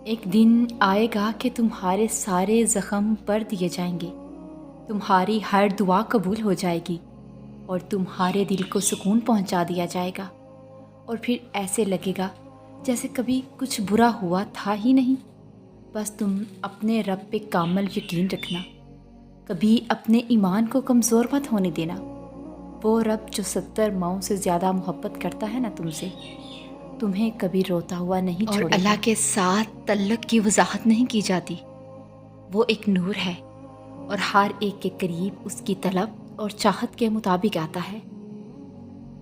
ایک دن آئے گا کہ تمہارے سارے زخم بھر دیے جائیں گے، تمہاری ہر دعا قبول ہو جائے گی اور تمہارے دل کو سکون پہنچا دیا جائے گا، اور پھر ایسے لگے گا جیسے کبھی کچھ برا ہوا تھا ہی نہیں۔ بس تم اپنے رب پہ کامل یقین رکھنا، کبھی اپنے ایمان کو کمزور مت ہونے دینا۔ وہ رب جو 70 ماؤں سے زیادہ محبت کرتا ہے نا تم سے، تمہیں کبھی روتا ہوا نہیں چھوڑے گا۔ اور اللہ کے ساتھ تعلق کی وضاحت نہیں کی جاتی، وہ ایک نور ہے اور ہر ایک کے قریب اس کی طلب اور چاہت کے مطابق آتا ہے۔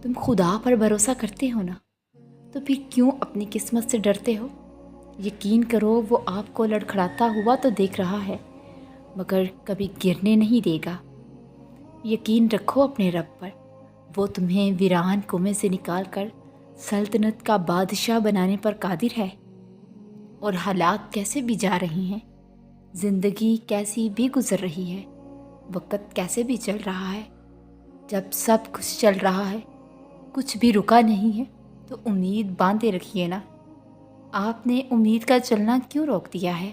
تم خدا پر بھروسہ کرتے ہو نا، تو پھر کیوں اپنی قسمت سے ڈرتے ہو؟ یقین کرو وہ آپ کو لڑکھڑاتا ہوا تو دیکھ رہا ہے، مگر کبھی گرنے نہیں دے گا۔ یقین رکھو اپنے رب پر، وہ تمہیں ویران کنویں سے نکال کر سلطنت کا بادشاہ بنانے پر قادر ہے۔ اور حالات کیسے بھی جا رہے ہیں، زندگی کیسی بھی گزر رہی ہے، وقت کیسے بھی چل رہا ہے، جب سب کچھ چل رہا ہے، کچھ بھی رکا نہیں ہے، تو امید باندھے رکھیے نا۔ آپ نے امید کا چلنا کیوں روک دیا ہے؟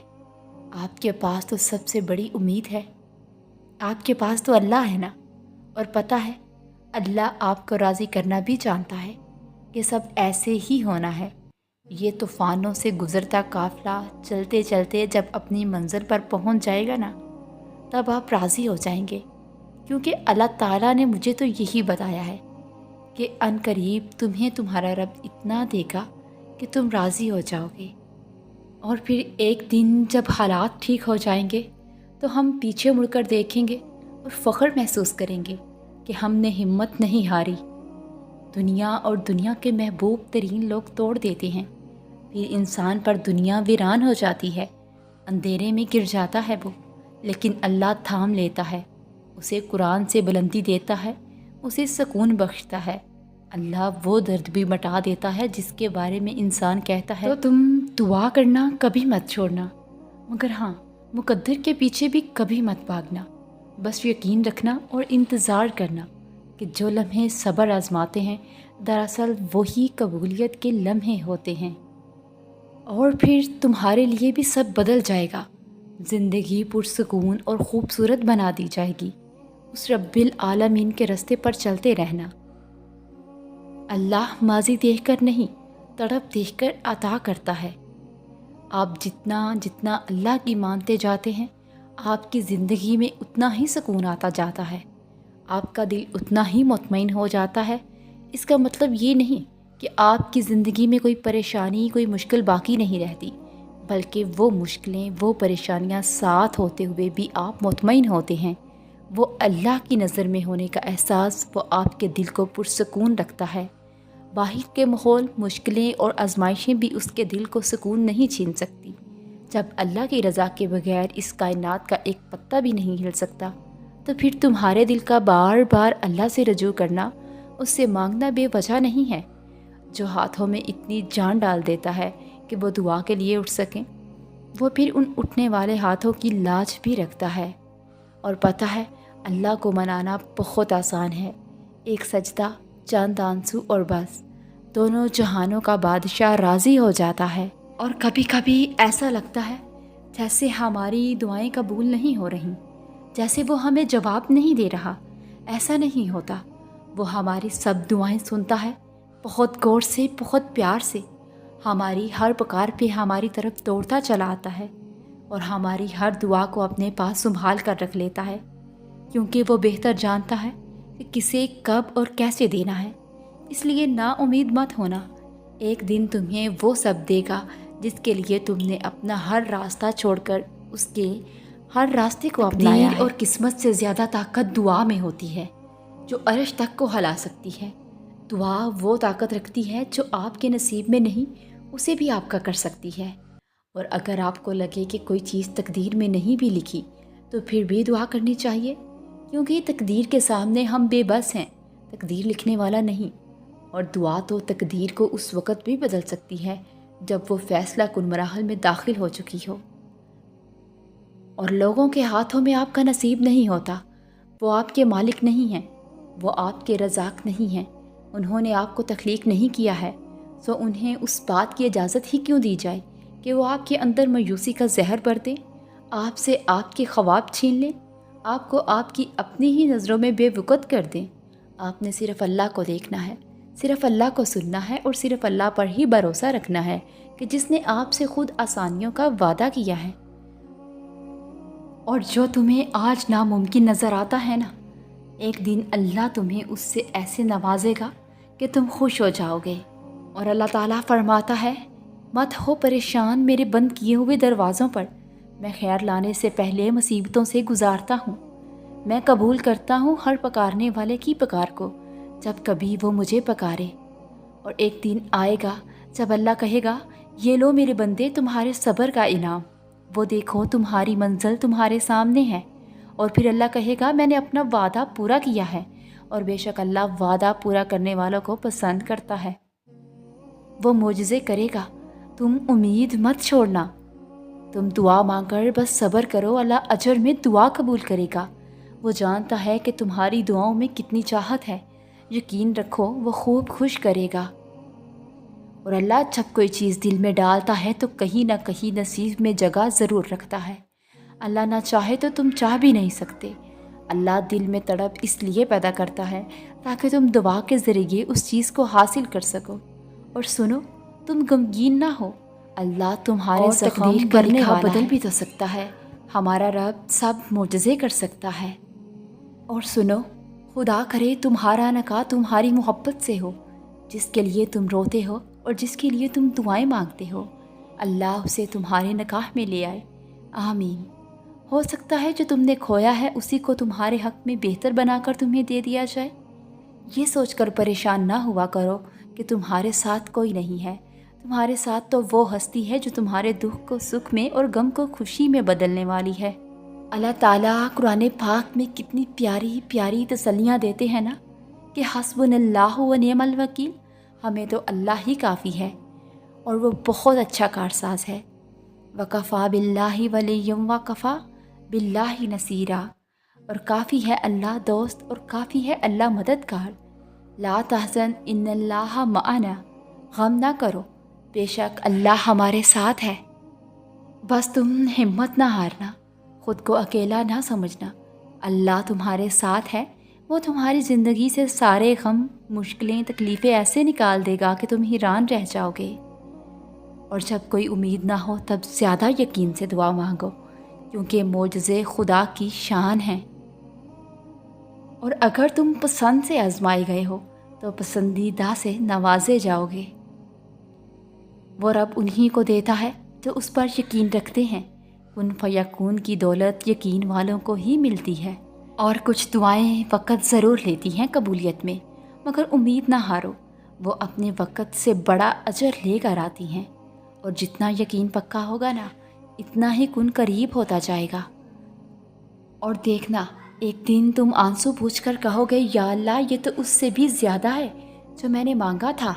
آپ کے پاس تو سب سے بڑی امید ہے، آپ کے پاس تو اللہ ہے نا، اور پتہ ہے اللہ آپ کو راضی کرنا بھی جانتا ہے کہ سب ایسے ہی ہونا ہے۔ یہ طوفانوں سے گزرتا قافلہ چلتے چلتے جب اپنی منزل پر پہنچ جائے گا نا، تب آپ راضی ہو جائیں گے، کیونکہ اللہ تعالیٰ نے مجھے تو یہی بتایا ہے کہ عن قریب تمہیں تمہارا رب اتنا دے گا کہ تم راضی ہو جاؤ گے۔ اور پھر ایک دن جب حالات ٹھیک ہو جائیں گے تو ہم پیچھے مڑ کر دیکھیں گے اور فخر محسوس کریں گے کہ ہم نے ہمت نہیں ہاری۔ دنیا اور دنیا کے محبوب ترین لوگ توڑ دیتے ہیں، پھر انسان پر دنیا ویران ہو جاتی ہے، اندھیرے میں گر جاتا ہے وہ، لیکن اللہ تھام لیتا ہے، اسے قرآن سے بلندی دیتا ہے، اسے سکون بخشتا ہے۔ اللہ وہ درد بھی مٹا دیتا ہے جس کے بارے میں انسان کہتا ہے۔ تو تم دعا کرنا کبھی مت چھوڑنا، مگر ہاں مقدر کے پیچھے بھی کبھی مت بھاگنا۔ بس یقین رکھنا اور انتظار کرنا کہ جو لمحے صبر آزماتے ہیں دراصل وہی قبولیت کے لمحے ہوتے ہیں، اور پھر تمہارے لیے بھی سب بدل جائے گا، زندگی پرسکون اور خوبصورت بنا دی جائے گی۔ اس رب العالمین کے راستے پر چلتے رہنا۔ اللہ ماضی دیکھ کر نہیں، تڑپ دیکھ کر عطا کرتا ہے۔ آپ جتنا جتنا اللہ کی مانتے جاتے ہیں، آپ کی زندگی میں اتنا ہی سکون آتا جاتا ہے، آپ کا دل اتنا ہی مطمئن ہو جاتا ہے۔ اس کا مطلب یہ نہیں کہ آپ کی زندگی میں کوئی پریشانی، کوئی مشکل باقی نہیں رہتی، بلکہ وہ مشکلیں، وہ پریشانیاں ساتھ ہوتے ہوئے بھی آپ مطمئن ہوتے ہیں۔ وہ اللہ کی نظر میں ہونے کا احساس وہ آپ کے دل کو پرسکون رکھتا ہے۔ باہر کے ماحول، مشکلیں اور آزمائشیں بھی اس کے دل کو سکون نہیں چھین سکتی۔ جب اللہ کی رضا کے بغیر اس کائنات کا ایک پتا بھی نہیں ہل سکتا، تو پھر تمہارے دل کا بار بار اللہ سے رجوع کرنا، اس سے مانگنا بے وجہ نہیں ہے۔ جو ہاتھوں میں اتنی جان ڈال دیتا ہے کہ وہ دعا کے لیے اٹھ سکیں، وہ پھر ان اٹھنے والے ہاتھوں کی لاج بھی رکھتا ہے۔ اور پتہ ہے اللہ کو منانا بہت آسان ہے، ایک سجدہ، چند آنسو اور بس دونوں جہانوں کا بادشاہ راضی ہو جاتا ہے۔ اور کبھی کبھی ایسا لگتا ہے جیسے ہماری دعائیں قبول نہیں ہو رہیں، جیسے وہ ہمیں جواب نہیں دے رہا۔ ایسا نہیں ہوتا، وہ ہماری سب دعائیں سنتا ہے، بہت غور سے، بہت پیار سے، ہماری ہر پکار پہ ہماری طرف دوڑتا چلا آتا ہے، اور ہماری ہر دعا کو اپنے پاس سنبھال کر رکھ لیتا ہے، کیونکہ وہ بہتر جانتا ہے کہ کسے کب اور کیسے دینا ہے۔ اس لیے نا امید مت ہونا، ایک دن تمہیں وہ سب دے گا جس کے لیے تم نے اپنا ہر راستہ چھوڑ کر اس کے ہر راستے کو اپنایا ہے۔ اور قسمت سے زیادہ طاقت دعا میں ہوتی ہے، جو عرش تک کو ہلا سکتی ہے۔ دعا وہ طاقت رکھتی ہے جو آپ کے نصیب میں نہیں، اسے بھی آپ کا کر سکتی ہے۔ اور اگر آپ کو لگے کہ کوئی چیز تقدیر میں نہیں بھی لکھی، تو پھر بھی دعا کرنی چاہیے، کیونکہ تقدیر کے سامنے ہم بے بس ہیں، تقدیر لکھنے والا نہیں۔ اور دعا تو تقدیر کو اس وقت بھی بدل سکتی ہے جب وہ فیصلہ کن مراحل میں داخل ہو چکی ہو، اور لوگوں کے ہاتھوں میں آپ کا نصیب نہیں ہوتا۔ وہ آپ کے مالک نہیں ہیں، وہ آپ کے رزاق نہیں ہیں، انہوں نے آپ کو تخلیق نہیں کیا ہے، سو انہیں اس بات کی اجازت ہی کیوں دی جائے کہ وہ آپ کے اندر مایوسی کا زہر بھر دیں، آپ سے آپ کے خواب چھین لیں، آپ کو آپ کی اپنی ہی نظروں میں بے وقت کر دیں۔ آپ نے صرف اللہ کو دیکھنا ہے، صرف اللہ کو سننا ہے اور صرف اللہ پر ہی بھروسہ رکھنا ہے کہ جس نے آپ سے خود آسانیوں کا وعدہ کیا ہے۔ اور جو تمہیں آج ناممکن نظر آتا ہے نا، ایک دن اللہ تمہیں اس سے ایسے نوازے گا کہ تم خوش ہو جاؤ گے۔ اور اللہ تعالیٰ فرماتا ہے، مت ہو پریشان میرے بند کیے ہوئے دروازوں پر، میں خیر لانے سے پہلے مصیبتوں سے گزارتا ہوں، میں قبول کرتا ہوں ہر پکارنے والے کی پکار کو جب کبھی وہ مجھے پکارے۔ اور ایک دن آئے گا جب اللہ کہے گا، یہ لو میرے بندے تمہارے صبر کا انعام، وہ دیکھو تمہاری منزل تمہارے سامنے ہے۔ اور پھر اللہ کہے گا، میں نے اپنا وعدہ پورا کیا ہے، اور بے شک اللہ وعدہ پورا کرنے والوں کو پسند کرتا ہے۔ وہ معجزے کرے گا، تم امید مت چھوڑنا، تم دعا مانگ کر بس صبر کرو، اللہ اجر میں دعا قبول کرے گا۔ وہ جانتا ہے کہ تمہاری دعاؤں میں کتنی چاہت ہے، یقین رکھو وہ خوب خوش کرے گا۔ اور اللہ جب کوئی چیز دل میں ڈالتا ہے تو کہیں نہ کہیں نصیب میں جگہ ضرور رکھتا ہے۔ اللہ نہ چاہے تو تم چاہ بھی نہیں سکتے۔ اللہ دل میں تڑپ اس لیے پیدا کرتا ہے تاکہ تم دعا کے ذریعے اس چیز کو حاصل کر سکو۔ اور سنو، تم غمگین نہ ہو، اللہ تمہارے تقدیر کا لکھا بدل بھی تو سکتا ہے، ہمارا رب سب معجزے کر سکتا ہے۔ اور سنو، خدا کرے تمہارا نکاح تمہاری محبت سے ہو، جس کے لیے تم روتے ہو اور جس کے لیے تم دعائیں مانگتے ہو، اللہ اسے تمہارے نکاح میں لے آئے، آمین۔ ہو سکتا ہے جو تم نے کھویا ہے اسی کو تمہارے حق میں بہتر بنا کر تمہیں دے دیا جائے۔ یہ سوچ کر پریشان نہ ہوا کرو کہ تمہارے ساتھ کوئی نہیں ہے، تمہارے ساتھ تو وہ ہستی ہے جو تمہارے دکھ کو سکھ میں اور غم کو خوشی میں بدلنے والی ہے۔ اللہ تعالیٰ قرآن پاک میں کتنی پیاری پیاری تسلیاں دیتے ہیں نا کہ حسبنا اللہ و نعم الوکیل، ہمیں تو اللہ ہی کافی ہے اور وہ بہت اچھا کارساز ہے۔ وکفیٰ باللہ ولیٰ وکفیٰ باللہ نصیرا، اور کافی ہے اللہ دوست اور کافی ہے اللہ مددگار۔ لا تحزن ان اللہ معنا، غم نہ کرو بے شک اللہ ہمارے ساتھ ہے۔ بس تم ہمت نہ ہارنا، خود کو اکیلا نہ سمجھنا، اللہ تمہارے ساتھ ہے، وہ تمہاری زندگی سے سارے غم مشکلیں تکلیفیں ایسے نکال دے گا کہ تم حیران رہ جاؤ گے۔ اور جب کوئی امید نہ ہو تب زیادہ یقین سے دعا مانگو، کیونکہ معجزے خدا کی شان ہیں۔ اور اگر تم پسند سے آزمائے گئے ہو تو پسندیدہ سے نوازے جاؤ گے۔ وہ رب انہی کو دیتا ہے جو اس پر یقین رکھتے ہیں، کن فیکون کی دولت یقین والوں کو ہی ملتی ہے۔ اور کچھ دعائیں وقت ضرور لیتی ہیں قبولیت میں، مگر امید نہ ہارو، وہ اپنے وقت سے بڑا اجر لے کر آتی ہیں۔ اور جتنا یقین پکا ہوگا نا، اتنا ہی کن قریب ہوتا جائے گا۔ اور دیکھنا، ایک دن تم آنسو پوچھ کر کہو گے، یا اللہ یہ تو اس سے بھی زیادہ ہے جو میں نے مانگا تھا۔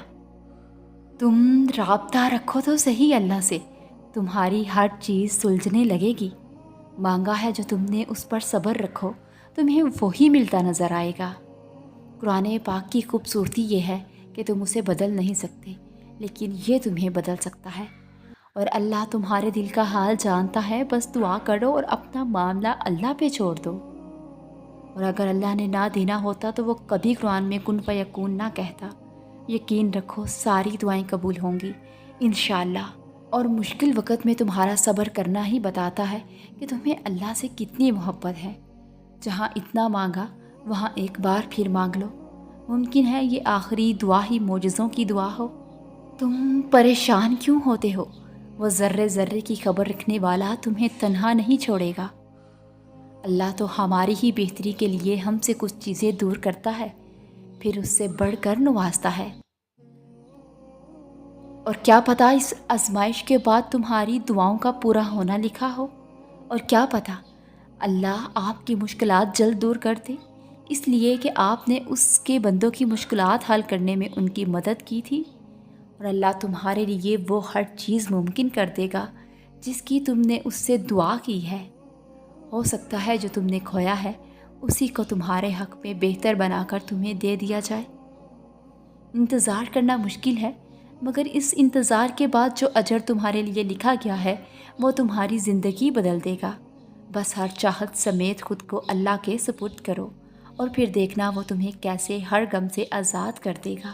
تم رابطہ رکھو تو صحیح اللہ سے، تمہاری ہر چیز سلجھنے لگے گی۔ مانگا ہے جو تم نے اس پر صبر رکھو، تمہیں وہی ملتا نظر آئے گا۔ قرآن پاک کی خوبصورتی یہ ہے کہ تم اسے بدل نہیں سکتے، لیکن یہ تمہیں بدل سکتا ہے۔ اور اللہ تمہارے دل کا حال جانتا ہے، بس دعا کرو اور اپنا معاملہ اللہ پہ چھوڑ دو۔ اور اگر اللہ نے نہ دینا ہوتا تو وہ کبھی قرآن میں کن فیکون نہ کہتا۔ یقین رکھو ساری دعائیں قبول ہوں گی انشاءاللہ۔ اور مشکل وقت میں تمہارا صبر کرنا ہی بتاتا ہے کہ تمہیں اللہ سے کتنی محبت ہے۔ جہاں اتنا مانگا وہاں ایک بار پھر مانگ لو، ممکن ہے یہ آخری دعا ہی معجزوں کی دعا ہو۔ تم پریشان کیوں ہوتے ہو؟ وہ ذرے ذرے کی خبر رکھنے والا تمہیں تنہا نہیں چھوڑے گا۔ اللہ تو ہماری ہی بہتری کے لیے ہم سے کچھ چیزیں دور کرتا ہے، پھر اس سے بڑھ کر نوازتا ہے۔ اور کیا پتہ اس آزمائش کے بعد تمہاری دعاؤں کا پورا ہونا لکھا ہو، اور کیا پتہ اللہ آپ کی مشکلات جلد دور کر دے، اس لیے کہ آپ نے اس کے بندوں کی مشکلات حل کرنے میں ان کی مدد کی تھی۔ اور اللہ تمہارے لیے وہ ہر چیز ممکن کر دے گا جس کی تم نے اس سے دعا کی ہے۔ ہو سکتا ہے جو تم نے کھویا ہے اسی کو تمہارے حق میں بہتر بنا کر تمہیں دے دیا جائے۔ انتظار کرنا مشکل ہے، مگر اس انتظار کے بعد جو اجر تمہارے لیے لکھا گیا ہے وہ تمہاری زندگی بدل دے گا۔ بس ہر چاہت سمیت خود کو اللہ کے سپرد کرو، اور پھر دیکھنا وہ تمہیں کیسے ہر غم سے آزاد کر دے گا۔